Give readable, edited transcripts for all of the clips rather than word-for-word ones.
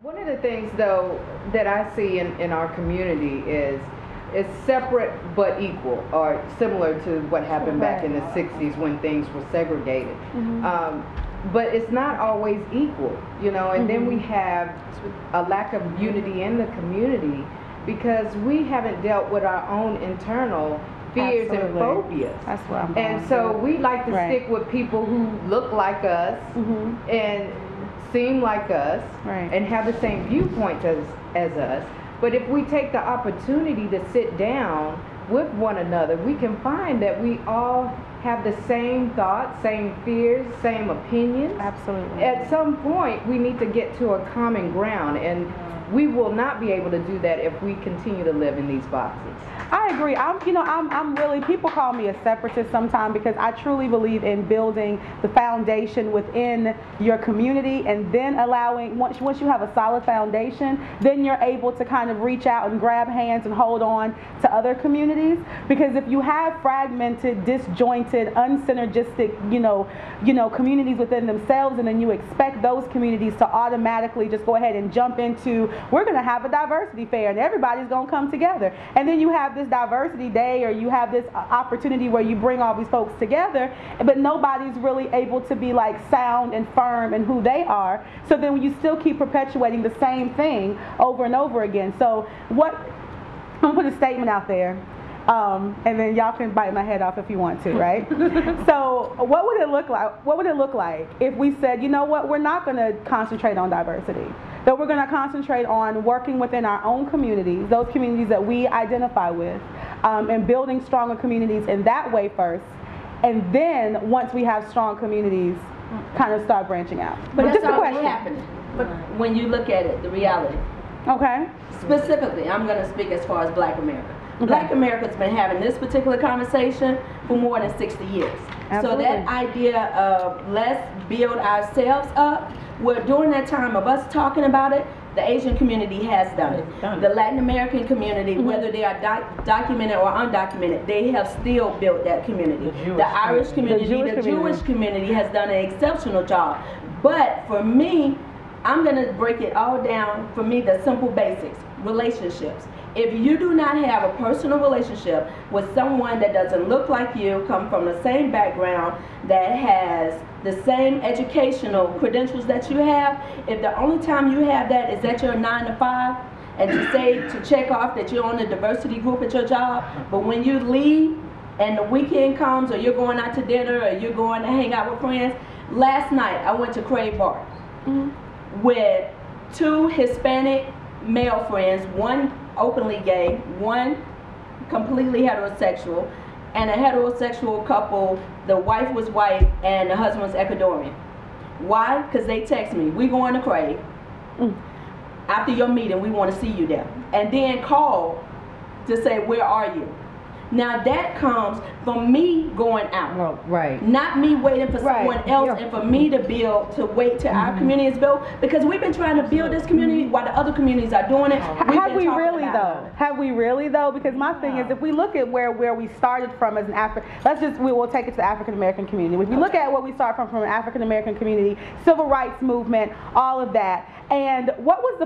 One of the things, though, that I see in our community is it's separate but equal, or similar to what happened back in the 60s when things were segregated. But it's not always equal, you know, and then we have a lack of unity in the community because we haven't dealt with our own internal fears and phobias. That's what I'm And so we like to stick with people who look like us and seem like us and have the same viewpoints as us. But if we take the opportunity to sit down with one another, we can find that we all have the same thoughts, same fears, same opinions. Absolutely. At some point, we need to get to a common ground, and we will not be able to do that if we continue to live in these boxes. I agree. I'm really, people call me a separatist sometimes because I truly believe in building the foundation within your community, and then allowing, once you have a solid foundation, then you're able to kind of reach out and grab hands and hold on to other communities. Because if you have fragmented, disjointed, unsynergistic, communities within themselves, and then you expect those communities to automatically just go ahead and jump into, we're going to have a diversity fair and everybody's going to come together, and then you have this diversity day, or you have this opportunity where you bring all these folks together, but nobody's really able to be like sound and firm in who they are. So then you still keep perpetuating the same thing over and over again. So I'm gonna put a statement out there, and then y'all can bite my head off if you want to, right? So what would it look like? What would it look like if we said, you know what, we're not going to concentrate on diversity, that we're going to concentrate on working within our own communities, those communities that we identify with, and building stronger communities in that way first, and then once we have strong communities, kind of start branching out. But that's just a question. happening. But when you look at it, the reality. Okay. Specifically, I'm going to speak as far as Black America. Black America's been having this particular conversation for more than 60 years. Absolutely. So that idea of let's build ourselves up, well, during that time of us talking about it, the Asian community has done it. The Latin American community, whether they are documented or undocumented, they have still built that community. The Irish community, the Jewish community has done an exceptional job. But for me, I'm going to break it all down, for me, the simple basics, relationships. If you do not have a personal relationship with someone that doesn't look like you, come from the same background, that has the same educational credentials that you have, if the only time you have that is at your 9 to 5, and to check off that you're on the diversity group at your job, but when you leave and the weekend comes, or you're going out to dinner, or you're going to hang out with friends. Last night I went to Crave Bar with 2 Hispanic male friends, one openly gay, one completely heterosexual, and a heterosexual couple. The wife was white and the husband was Ecuadorian. Why? Because they text me, we going to Crave. After your meeting, we want to see you there. And then call to say, where are you? Now that comes from me going out, not me waiting for someone else and for me to wait till our community is built, because we've been trying to build this community while the other communities are doing it. Have we really though? Have we really though? Because my thing is, if we look at where we started from as an we will take it to the African American community. If you look at where we start from an African American community, civil rights movement, all of that. And what was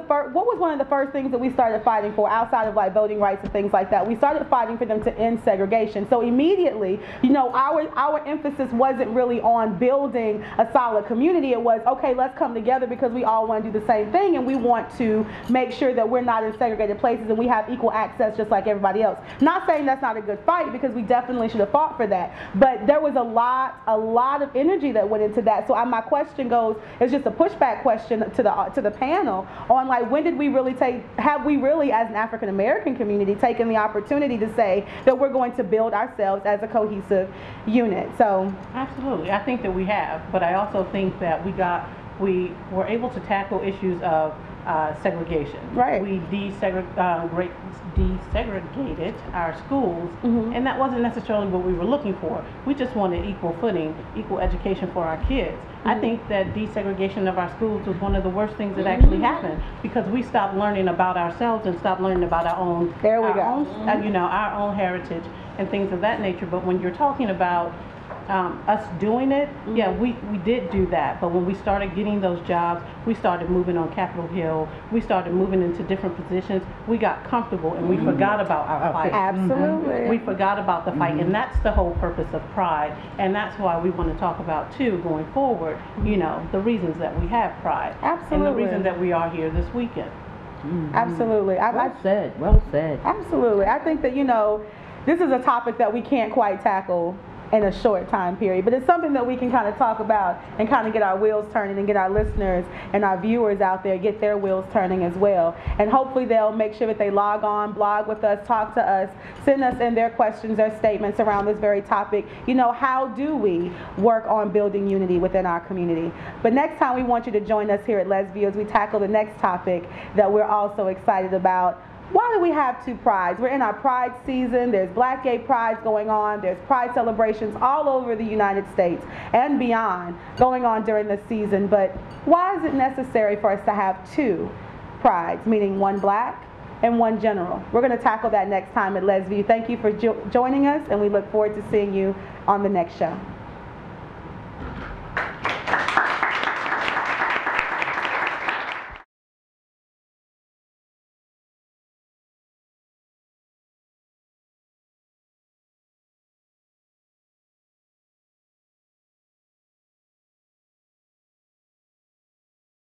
one of the first things that we started fighting for outside of like voting rights and things like that? We started fighting for them to end segregation. So immediately, our emphasis wasn't really on building a solid community. It was, okay, let's come together because we all want to do the same thing, and we want to make sure that we're not in segregated places and we have equal access just like everybody else. Not saying that's not a good fight, because we definitely should have fought for that. But there was a lot of energy that went into that. So my question goes, it's just a pushback question to the panel on like, when did we really have we really as an African American community taken the opportunity to say that we're going to build ourselves as a cohesive unit? So absolutely, I think that we have, but I also think that we were able to tackle issues of segregation. We desegregated our schools, and that wasn't necessarily what we were looking for. We just wanted equal footing, equal education for our kids. I think that desegregation of our schools was one of the worst things that actually happened, because we stopped learning about ourselves and stopped learning about our own, our own heritage and things of that nature. But when you're talking about us doing it, yeah, we did do that. But when we started getting those jobs, we started moving on Capitol Hill. We started moving into different positions. We got comfortable and we forgot about our fight. Absolutely. We forgot about the fight, and that's the whole purpose of Pride. And that's why we want to talk about, too, going forward, you know, the reasons that we have Pride. Absolutely. And the reason that we are here this weekend. Absolutely. Well said, well said. Absolutely. I think that, you know, this is a topic that we can't quite tackle in a short time period, but it's something that we can kind of talk about and kind of get our wheels turning and get our listeners and our viewers out there, get their wheels turning as well. And hopefully they'll make sure that they log on, blog with us, talk to us, send us in their questions or statements around this very topic. You know, how do we work on building unity within our community? But next time we want you to join us here at LezView as we tackle the next topic that we're also excited about. Why do we have two prides? We're in our pride season. There's Black Gay Prides going on. There's pride celebrations all over the United States and beyond going on during this season. But why is it necessary for us to have two prides, meaning one black and one general? We're going to tackle that next time at LezView. Thank you for joining us, and we look forward to seeing you on the next show.